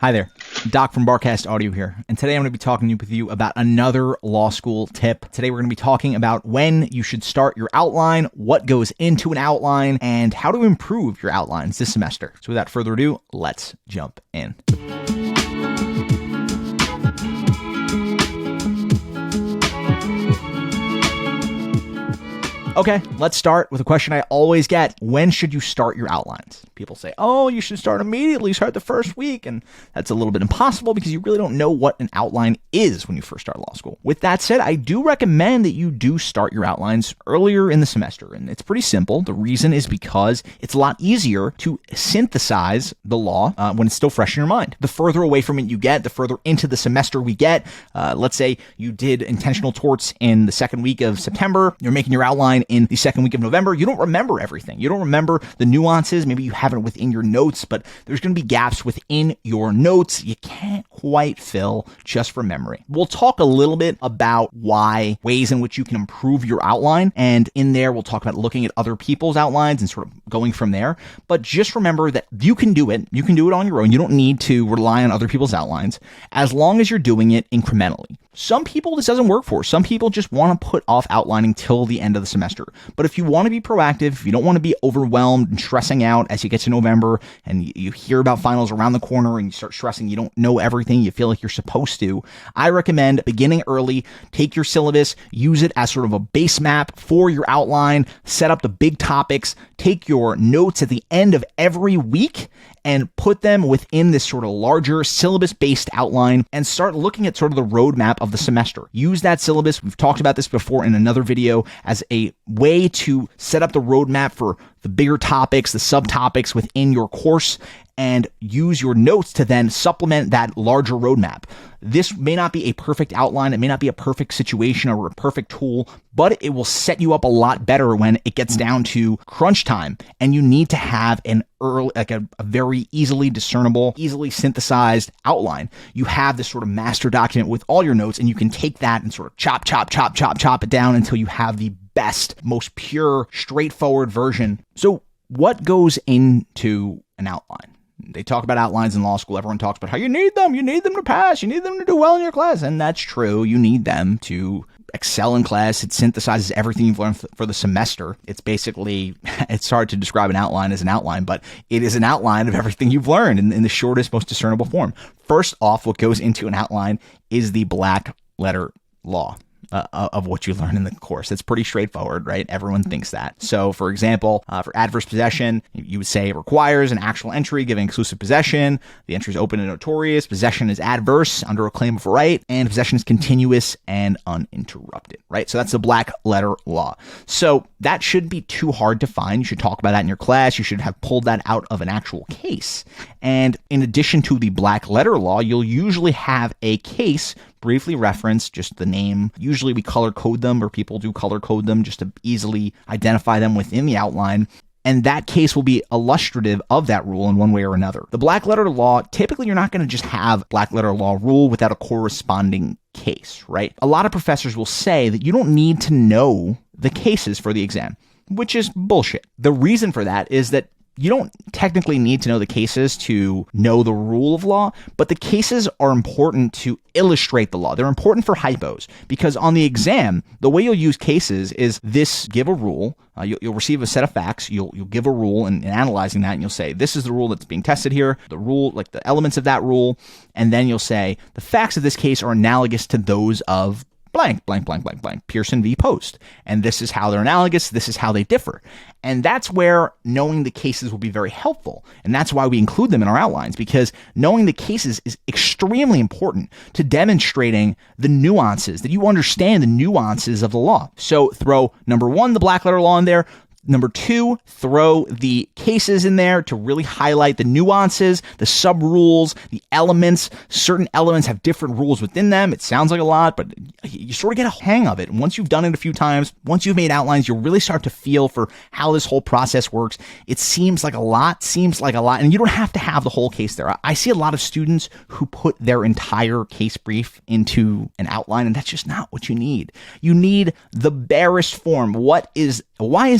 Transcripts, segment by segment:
Hi there, Doc from Barcast Audio here, and today I'm going to be talking with you about another law school tip. Today we're going to be talking about when you should start your outline, what goes into an outline, and how to improve your outlines this semester. So without further ado, let's jump in. Okay, let's start with a question I always get. When should you start your outlines? People say, oh, you should start immediately, start the first week. And that's a little bit impossible because you really don't know what an outline is when you first start law school. With that said, I do recommend that you do start your outlines earlier in the semester. And it's pretty simple. The reason is because it's a lot easier to synthesize the law when it's still fresh in your mind. The further away from it you get, the further into the semester we get. Let's say you did intentional torts in the second week of September. You're making your outline in the second week of November. You don't remember everything. You don't remember the nuances. Maybe you have it within your notes, but there's going to be gaps within your notes you can't quite fill just from memory. We'll talk a little bit about ways in which you can improve your outline. And in there, we'll talk about looking at other people's outlines and sort of going from there. But just remember that you can do it. You can do it on your own. You don't need to rely on other people's outlines as long as you're doing it incrementally. Some people this doesn't work for. Some people just want to put off outlining till the end of the semester. But if you want to be proactive, if you don't want to be overwhelmed and stressing out as you get to November and you hear about finals around the corner and you start stressing, you don't know everything you feel like you're supposed to, I recommend beginning early, take your syllabus, use it as sort of a base map for your outline, set up the big topics, take your notes at the end of every week and put them within this sort of larger syllabus-based outline and start looking at sort of the roadmap of the semester. Use that syllabus, we've talked about this before in another video, as a way to set up the roadmap for the bigger topics, the subtopics within your course, and use your notes to then supplement that larger roadmap. This may not be a perfect outline, it may not be a perfect situation or a perfect tool, but it will set you up a lot better when it gets down to crunch time and you need to have a very easily discernible, easily synthesized outline. You have this sort of master document with all your notes and you can take that and sort of chop it down until you have the best, most pure, straightforward version. So what goes into an outline? They talk about outlines in law school. Everyone talks about how you need them. You need them to pass. You need them to do well in your class. And that's true. You need them to excel in class. It synthesizes everything you've learned for the semester. It's basically, it's hard to describe an outline as an outline, but it is an outline of everything you've learned in the shortest, most discernible form. First off, what goes into an outline is the black letter law of what you learn in the course. It's pretty straightforward, right? Everyone thinks that. So for example, for adverse possession, you would say it requires an actual entry giving exclusive possession. The entry is open and notorious. Possession is adverse under a claim of right, and possession is continuous and uninterrupted, right? So that's the black letter law. So that shouldn't be too hard to find. You should talk about that in your class. You should have pulled that out of an actual case. And in addition to the black letter law, you'll usually have a case briefly reference, just the name. Usually we color code them, or people do color code them just to easily identify them within the outline. And that case will be illustrative of that rule in one way or another. The black letter law, typically you're not going to just have black letter law rule without a corresponding case, right? A lot of professors will say that you don't need to know the cases for the exam, which is bullshit. The reason for that is that you don't technically need to know the cases to know the rule of law, but the cases are important to illustrate the law. They're important for hypos because on the exam, the way you'll use cases is give a rule. You'll receive a set of facts. You'll give a rule and analyzing that, and you'll say, this is the rule that's being tested here, the rule, like the elements of that rule. And then you'll say, the facts of this case are analogous to those of blank, Pearson v. Post. And this is how they're analogous. This is how they differ. And that's where knowing the cases will be very helpful. And that's why we include them in our outlines, because knowing the cases is extremely important to demonstrating the nuances, that you understand the nuances of the law. So throw number one, the black letter law in there. Number two, throw the cases in there to really highlight the nuances, the sub-rules, the elements. Certain elements have different rules within them. It sounds like a lot, but you sort of get a hang of it. And once you've done it a few times, once you've made outlines, you'll really start to feel for how this whole process works. It seems like a lot, and you don't have to have the whole case there. I see a lot of students who put their entire case brief into an outline, and that's just not what you need. You need the barest form. Why is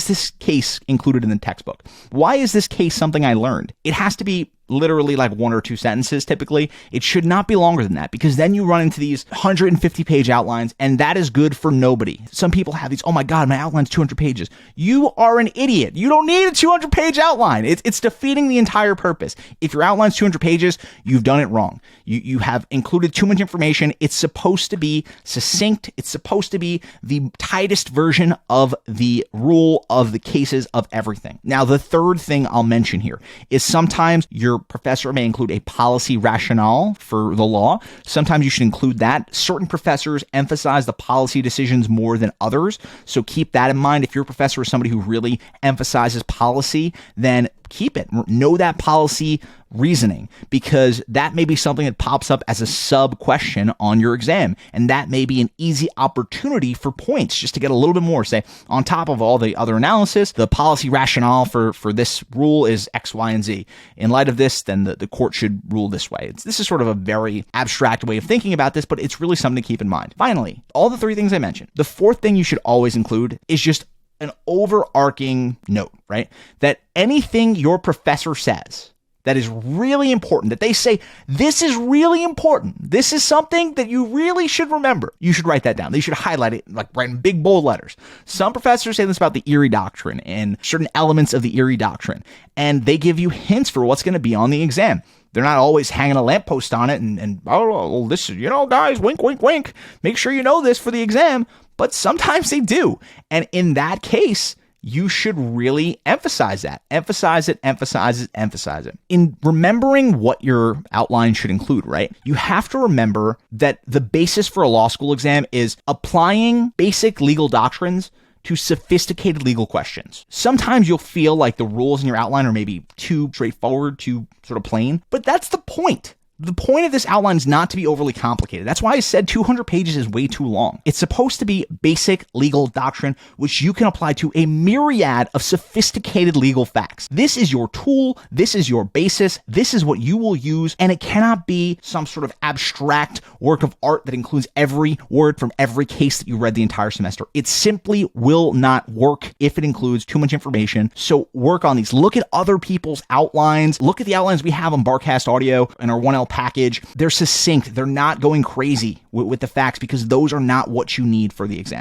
this case included in the textbook? Why is this case something I learned? It has to be literally like 1 or 2 sentences typically. It should not be longer than that, because then you run into these 150-page outlines, and that is good for nobody. Some people have these, oh my God, my outline's 200 pages. You are an idiot. You don't need a 200-page outline. It's defeating the entire purpose. If your outline's 200 pages, you've done it wrong. You have included too much information. It's supposed to be succinct. It's supposed to be the tightest version of the rule of the cases of everything. Now, the third thing I'll mention here is sometimes your professor may include a policy rationale for the law. Sometimes you should include that. Certain professors emphasize the policy decisions more than others, so keep that in mind. If your professor is somebody who really emphasizes policy, then keep it. Know that policy reasoning, because that may be something that pops up as a sub question on your exam. And that may be an easy opportunity for points, just to get a little bit more. Say, on top of all the other analysis, the policy rationale for this rule is X, Y, and Z. In light of this, then the court should rule this way. This is sort of a very abstract way of thinking about this, but it's really something to keep in mind. Finally, all the 3 things I mentioned. The 4th thing you should always include is just an overarching note, right? That anything your professor says that is really important, that they say, this is really important, this is something that you really should remember, you should write that down. They should highlight it, like write in big bold letters. Some professors say this about the Erie Doctrine and certain elements of the Erie Doctrine, and they give you hints for what's going to be on the exam. They're not always hanging a lamppost on it and oh, this is, guys, wink, wink, wink. Make sure you know this for the exam. But sometimes they do. And in that case, you should really emphasize that. Emphasize it, emphasize it, emphasize it. In remembering what your outline should include, right? You have to remember that the basis for a law school exam is applying basic legal doctrines to sophisticated legal questions. Sometimes you'll feel like the rules in your outline are maybe too straightforward, too sort of plain, but that's the point. The point of this outline is not to be overly complicated. That's why I said 200 pages is way too long. It's supposed to be basic legal doctrine, which you can apply to a myriad of sophisticated legal facts. This is your tool. This is your basis. This is what you will use. And it cannot be some sort of abstract work of art that includes every word from every case that you read the entire semester. It simply will not work if it includes too much information. So work on these. Look at other people's outlines. Look at the outlines we have on Barcast Audio and our 1L package. They're succinct. They're not going crazy with the facts, because those are not what you need for the exam.